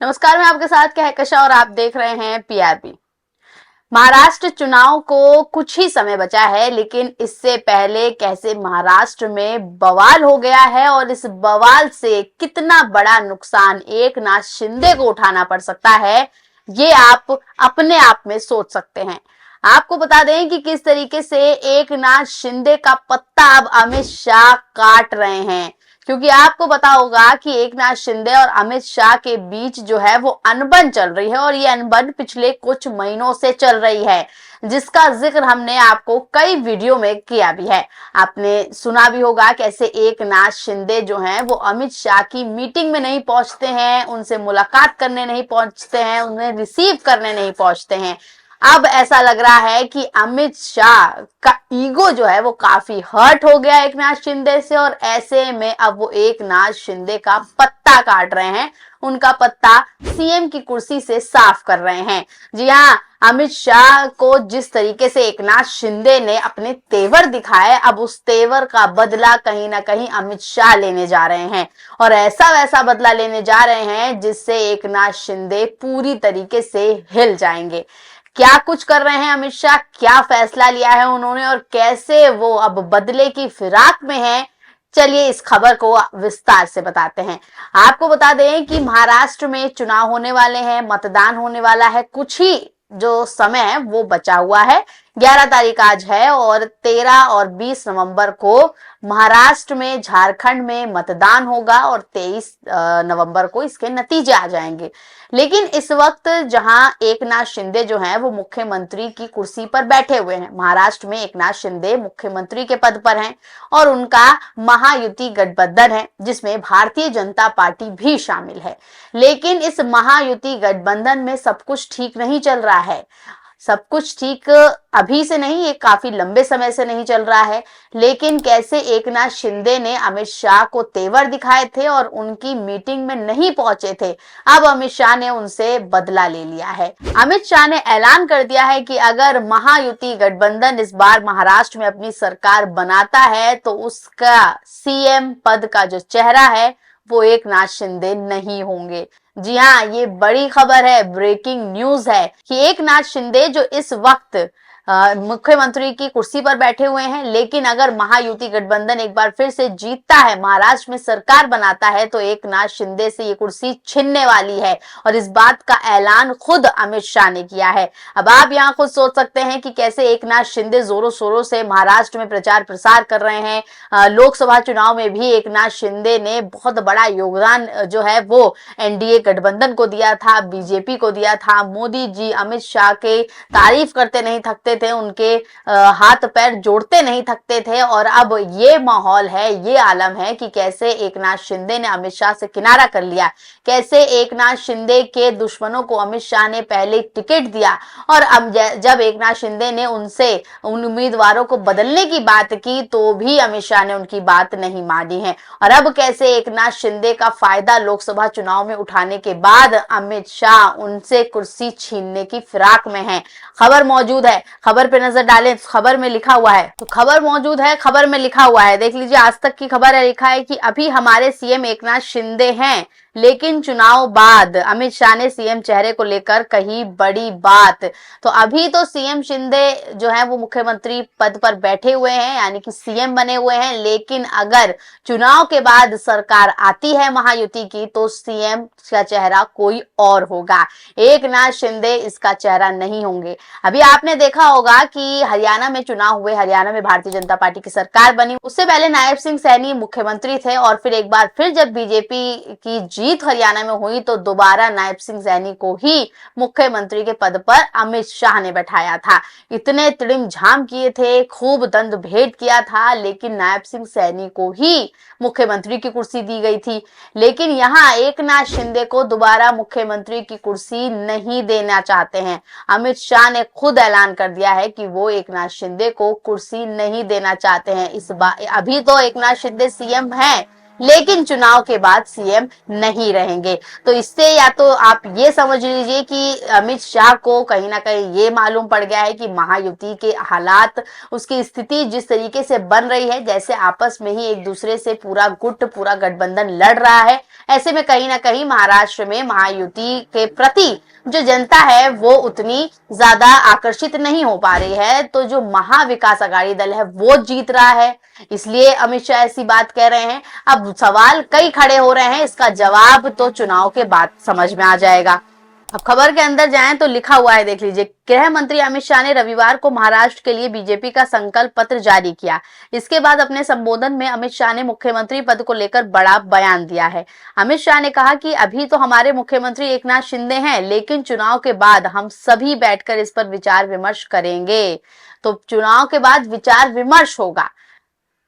नमस्कार, मैं आपके साथ कहकशा और आप देख रहे हैं पीआरपी। महाराष्ट्र चुनाव को कुछ ही समय बचा है, लेकिन इससे पहले कैसे महाराष्ट्र में बवाल हो गया है और इस बवाल से कितना बड़ा नुकसान एकनाथ शिंदे को उठाना पड़ सकता है, ये आप अपने आप में सोच सकते हैं। आपको बता दें कि किस तरीके से एकनाथ शिंदे का पत्ता अब अमित शाह काट रहे हैं, क्योंकि आपको पता होगा कि एकनाथ शिंदे और अमित शाह के बीच जो है वो अनबन चल रही है और ये अनबन पिछले कुछ महीनों से चल रही है, जिसका जिक्र हमने आपको कई वीडियो में किया भी है। आपने सुना भी होगा कैसे एकनाथ शिंदे जो हैं वो अमित शाह की मीटिंग में नहीं पहुंचते हैं, उनसे मुलाकात करने नहीं पहुंचते हैं, उन्हें रिसीव करने नहीं पहुंचते हैं। अब ऐसा लग रहा है कि अमित शाह का ईगो जो है वो काफी हर्ट हो गया एकनाथ शिंदे से, और ऐसे में अब वो एकनाथ शिंदे का पत्ता काट रहे हैं, उनका पत्ता सीएम की कुर्सी से साफ कर रहे हैं। जी हाँ, अमित शाह को जिस तरीके से एकनाथ शिंदे ने अपने तेवर दिखाए, अब उस तेवर का बदला कहीं ना कहीं अमित शाह लेने जा रहे हैं, और ऐसा वैसा बदला लेने जा रहे हैं जिससे एकनाथ शिंदे पूरी तरीके से हिल जाएंगे। क्या कुछ कर रहे हैं अमित शाह, क्या फैसला लिया है उन्होंने और कैसे वो अब बदले की फिराक में हैं, चलिए इस खबर को विस्तार से बताते हैं। आपको बता दें कि महाराष्ट्र में चुनाव होने वाले हैं, मतदान होने वाला है, कुछ ही जो समय है वो बचा हुआ है। 11 तारीख आज है और 13 और 20 नवंबर को महाराष्ट्र में, झारखंड में मतदान होगा और 23 नवंबर को इसके नतीजे आ जाएंगे। लेकिन इस वक्त जहां एकनाथ शिंदे जो हैं वो मुख्यमंत्री की कुर्सी पर बैठे हुए हैं, महाराष्ट्र में एकनाथ शिंदे मुख्यमंत्री के पद पर हैं और उनका महायुति गठबंधन है जिसमें भारतीय जनता पार्टी भी शामिल है। लेकिन इस महायुति गठबंधन में सब कुछ ठीक नहीं चल रहा है। सब कुछ ठीक अभी से नहीं, ये काफी लंबे समय से नहीं चल रहा है। लेकिन कैसे एकनाथ शिंदे ने अमित शाह को तेवर दिखाए थे और उनकी मीटिंग में नहीं पहुंचे थे, अब अमित शाह ने उनसे बदला ले लिया है। अमित शाह ने ऐलान कर दिया है कि अगर महायुति गठबंधन इस बार महाराष्ट्र में अपनी सरकार बनाता है तो उसका सीएम पद का जो चेहरा है वो एकनाथ शिंदे नहीं होंगे। जी हाँ, ये बड़ी खबर है, ब्रेकिंग न्यूज है कि एकनाथ शिंदे जो इस वक्त मुख्यमंत्री की कुर्सी पर बैठे हुए हैं, लेकिन अगर महायुति गठबंधन एक बार फिर से जीतता है, महाराष्ट्र में सरकार बनाता है, तो एकनाथ शिंदे से ये कुर्सी छिनने वाली है और इस बात का ऐलान खुद अमित शाह ने किया है। अब आप यहाँ खुद सोच सकते हैं कि कैसे एकनाथ शिंदे जोरों शोरों से महाराष्ट्र में प्रचार प्रसार कर रहे हैं। लोकसभा चुनाव में भी एकनाथ शिंदे ने बहुत बड़ा योगदान जो है वो एनडीए गठबंधन को दिया था, बीजेपी को दिया था। मोदी जी अमित शाह के तारीफ करते नहीं थकते थे, उनके हाथ पैर जोड़ते नहीं थकते थे, और अब ये माहौल है, ये आलम है कि कैसे एकनाथ शिंदे ने अमित शाह से किनारा कर लिया, कैसे एकनाथ शिंदे के दुश्मनों को अमित शाह ने पहले टिकट दिया और अब जब एकनाथ शिंदे ने उनसे उन उम्मीदवारों को बदलने की बात की तो भी अमित शाह ने उनकी बात नहीं मानी है। और अब कैसे एकनाथ शिंदे का फायदा लोकसभा चुनाव में उठाने के बाद अमित शाह उनसे कुर्सी छीनने की फिराक में है। खबर मौजूद है, खबर पे नजर डालें। खबर में लिखा हुआ है, तो खबर मौजूद है, खबर में लिखा हुआ है, देख लीजिए। आज तक की खबर है, लिखा है कि अभी हमारे सीएम एकनाथ शिंदे हैं, लेकिन चुनाव बाद अमित शाह ने सीएम चेहरे को लेकर कही बड़ी बात। तो अभी तो सीएम शिंदे जो है वो मुख्यमंत्री पद पर बैठे हुए हैं, यानी कि सीएम बने हुए हैं, लेकिन अगर चुनाव के बाद सरकार आती है महायुति की तो सीएम का चेहरा कोई और होगा, एकनाथ शिंदे इसका चेहरा नहीं होंगे। अभी आपने देखा होगा कि हरियाणा में चुनाव हुए, हरियाणा में भारतीय जनता पार्टी की सरकार बनी, उससे पहले नायब सिंह सैनी मुख्यमंत्री थे और फिर एक बार फिर जब बीजेपी की जीत हरियाणा में हुई तो दोबारा नायब सिंह सैनी को ही मुख्यमंत्री के पद पर अमित शाह ने बैठाया था। इतने तिड़िम झाम किए थे, खूब दंड भेद किया था, लेकिन नायब सिंह सैनी को ही मुख्यमंत्री की कुर्सी दी गई थी। लेकिन यहाँ एकनाथ शिंदे को दोबारा मुख्यमंत्री की कुर्सी नहीं देना चाहते हैं। अमित शाह ने खुद ऐलान कर दिया है कि वो एकनाथ शिंदे को कुर्सी नहीं देना चाहते हैं इस बार। अभी तो एकनाथ शिंदे सीएम हैं, लेकिन चुनाव के बाद सीएम नहीं रहेंगे। तो इससे या तो आप ये समझ लीजिए कि अमित शाह को कहीं ना कहीं ये मालूम पड़ गया है कि महायुति के हालात, उसकी स्थिति जिस तरीके से बन रही है, जैसे आपस में ही एक दूसरे से पूरा गुट, पूरा गठबंधन लड़ रहा है, ऐसे में कहीं ना कहीं महाराष्ट्र में महायुति के प्रति जो जनता है वो उतनी ज्यादा आकर्षित नहीं हो पा रही है। तो जो महाविकास अघाड़ी दल है वो जीत रहा है, इसलिए अमित शाह ऐसी बात कह रहे हैं। अब सवाल कई खड़े हो रहे हैं, इसका जवाब तो चुनाव के बाद समझ में आ जाएगा। अब खबर के अंदर जाएं तो लिखा हुआ है, देख लीजिए। गृह मंत्री अमित शाह ने रविवार को महाराष्ट्र के लिए बीजेपी का संकल्प पत्र जारी किया। इसके बाद अपने संबोधन में अमित शाह ने मुख्यमंत्री पद को लेकर बड़ा बयान दिया है। अमित शाह ने कहा कि अभी तो हमारे मुख्यमंत्री एकनाथ शिंदे हैं, लेकिन चुनाव के बाद हम सभी बैठकर इस पर विचार विमर्श करेंगे। तो चुनाव के बाद विचार विमर्श होगा।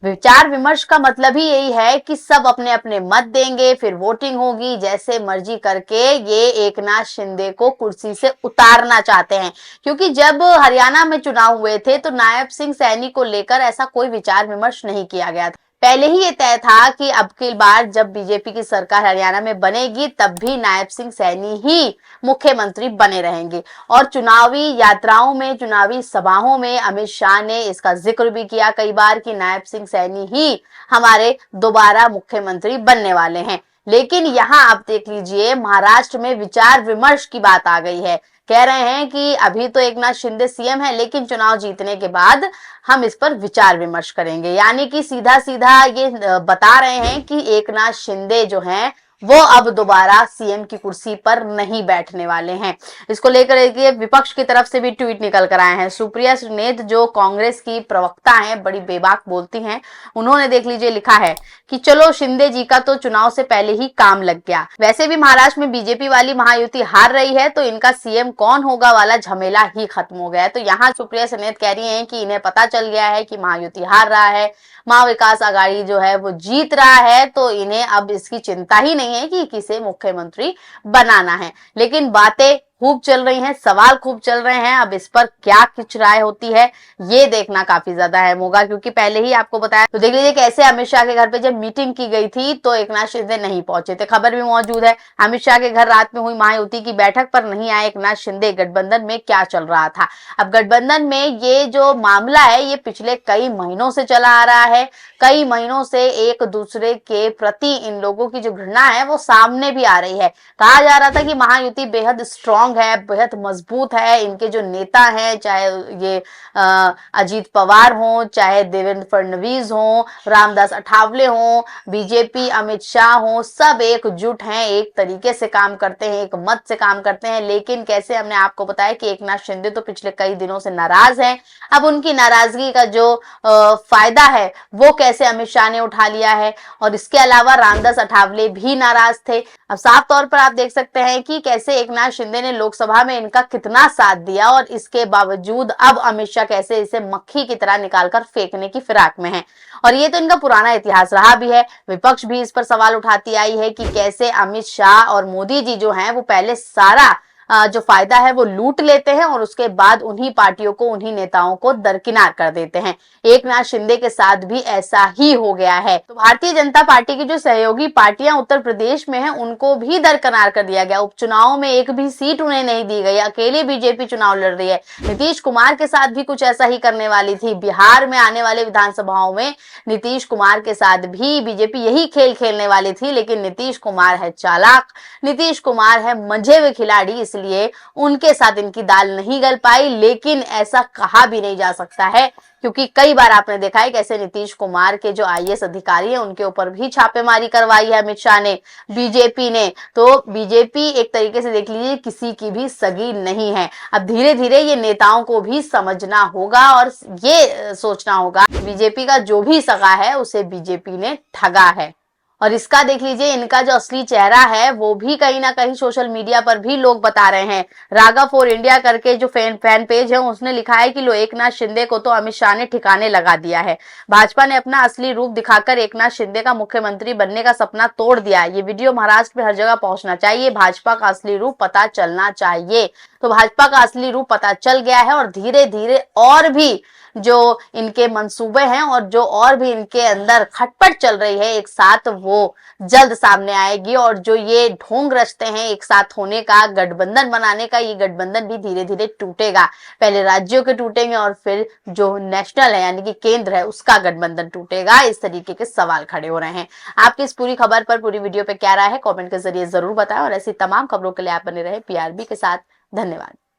विचार विमर्श का मतलब ही यही है कि सब अपने अपने मत देंगे, फिर वोटिंग होगी, जैसे मर्जी करके ये एकनाथ शिंदे को कुर्सी से उतारना चाहते हैं। क्योंकि जब हरियाणा में चुनाव हुए थे तो नायब सिंह सैनी को लेकर ऐसा कोई विचार विमर्श नहीं किया गया था। पहले ही ये तय था कि अब की बार जब बीजेपी की सरकार हरियाणा में बनेगी तब भी नायब सिंह सैनी ही मुख्यमंत्री बने रहेंगे। और चुनावी यात्राओं में, चुनावी सभाओं में अमित शाह ने इसका जिक्र भी किया कई बार कि नायब सिंह सैनी ही हमारे दोबारा मुख्यमंत्री बनने वाले हैं। लेकिन यहाँ आप देख लीजिए, महाराष्ट्र में विचार विमर्श की बात आ गई है। कह रहे हैं कि अभी तो एकनाथ शिंदे सीएम है, लेकिन चुनाव जीतने के बाद हम इस पर विचार विमर्श करेंगे। यानी कि सीधा सीधा ये बता रहे हैं कि एकनाथ शिंदे जो हैं वो अब दोबारा सीएम की कुर्सी पर नहीं बैठने वाले हैं। इसको लेकर एक विपक्ष की तरफ से भी ट्वीट निकल कर आए हैं। सुप्रिया सुनेत जो कांग्रेस की प्रवक्ता हैं, बड़ी बेबाक बोलती हैं, उन्होंने देख लीजिए लिखा है कि चलो शिंदे जी का तो चुनाव से पहले ही काम लग गया। वैसे भी महाराष्ट्र में बीजेपी वाली महायुति हार रही है तो इनका सीएम कौन होगा वाला झमेला ही खत्म हो गया है। तो यहाँ सुप्रिया सुनेत कह रही है कि इन्हें पता चल गया है कि महायुति हार रहा है, महाविकास अघाड़ी जो है वो जीत रहा है, तो इन्हें अब इसकी चिंता ही नहीं है कि किसे मुख्यमंत्री बनाना है। लेकिन बातें खूब चल रही हैं, सवाल खूब चल रहे हैं। अब इस पर क्या कुछ राय होती है ये देखना काफी ज्यादा अहम होगा, क्योंकि पहले ही आपको बताया। तो देख लीजिए कैसे अमित शाह के घर पे जब मीटिंग की गई थी तो एकनाथ शिंदे नहीं पहुंचे थे। खबर भी मौजूद है, अमित शाह के घर रात में हुई महायुति की बैठक पर नहीं आए एकनाथ शिंदे। गठबंधन में क्या चल रहा था? अब गठबंधन में ये जो मामला है ये पिछले कई महीनों से चला आ रहा है। कई महीनों से एक दूसरे के प्रति इन लोगों की जो घृणा है वो सामने भी आ रही है। कहा जा रहा था कि महायुति बेहद स्ट्रांग है, बेहद मजबूत है। इनके जो नेता हैं, चाहे ये अजीत पवार हो, चाहे देवेंद्र फडणवीस हो, रामदास अठावले हो, बीजेपी अमित शाह हो, सब एकजुट हैं, एक तरीके से काम करते हैं, एक मत से काम करते हैं। लेकिन कैसे हमने आपको बताया कि एकनाथ शिंदे तो पिछले कई दिनों से नाराज हैं। अब उनकी नाराजगी का जो फायदा है वो कैसे अमित शाह ने उठा लिया है। और इसके अलावा रामदास अठावले भी नाराज थे। अब साफ तौर पर आप देख सकते हैं कि कैसे एकनाथ शिंदे ने लोकसभा में इनका कितना साथ दिया और इसके बावजूद अब अमित शाह कैसे इसे मक्खी की तरह निकालकर फेंकने की फिराक में है। और ये तो इनका पुराना इतिहास रहा भी है। विपक्ष भी इस पर सवाल उठाती आई है कि कैसे अमित शाह और मोदी जी जो हैं वो पहले सारा जो फायदा है वो लूट लेते हैं और उसके बाद उन्हीं पार्टियों को, उन्हीं नेताओं को दरकिनार कर देते हैं। एकनाथ शिंदे के साथ भी ऐसा ही हो गया है। तो भारतीय जनता पार्टी की जो सहयोगी पार्टियां उत्तर प्रदेश में हैं उनको भी दरकिनार कर दिया गया। उपचुनाव में एक भी सीट उन्हें नहीं दी गई। अकेले बीजेपी चुनाव लड़ रही है। नीतीश कुमार के साथ भी कुछ ऐसा ही करने वाली थी। बिहार में आने वाले विधानसभाओं में नीतीश कुमार के साथ भी बीजेपी यही खेल खेलने वाली थी। लेकिन नीतीश कुमार है चालाक, नीतीश कुमार है मंझे हुए खिलाड़ी, इसलिए उनके साथ इनकी दाल नहीं गल पाई। लेकिन ऐसा कहा भी नहीं जा सकता है, क्योंकि कई बार आपने देखा है कैसे नीतीश कुमार के जो आईएएस अधिकारी हैं उनके ऊपर भी छापेमारी करवाई है अमित शाह ने, बीजेपी ने। तो बीजेपी एक तरीके से देख लीजिए किसी की भी सगी नहीं है। अब धीरे धीरे ये नेताओं को भी समझना होगा और ये सोचना होगा बीजेपी का जो भी सगा है उसे बीजेपी ने ठगा है। और इसका देख लीजिए इनका जो असली चेहरा है वो भी कहीं ना कहीं सोशल मीडिया पर भी लोग बता रहे हैं। रागा फॉर इंडिया करके जो फैन पेज है उसने लिखा है कि लो एकनाथ शिंदे को तो अमित शाह ने ठिकाने लगा दिया है। भाजपा ने अपना असली रूप दिखाकर एकनाथ शिंदे का मुख्यमंत्री बनने का सपना तोड़ दिया। ये वीडियो महाराष्ट्र में हर जगह पहुंचना चाहिए। भाजपा का असली रूप पता चलना चाहिए। तो भाजपा का असली रूप पता चल गया है और धीरे धीरे और भी जो इनके मंसूबे हैं और जो और भी इनके अंदर खटपट चल रही है एक साथ, वो जल्द सामने आएगी। और जो ये ढोंग रचते हैं एक साथ होने का, गठबंधन बनाने का, ये गठबंधन भी धीरे धीरे टूटेगा। पहले राज्यों के टूटेंगे और फिर जो नेशनल है यानी कि केंद्र है उसका गठबंधन टूटेगा। इस तरीके के सवाल खड़े हो रहे हैं। आपकी इस पूरी खबर पर, पूरी वीडियो पे क्या राय है, कमेंट के जरिए जरूर बताएं और ऐसी तमाम खबरों के लिए आप बने रहे पीआरबी के साथ। धन्यवाद।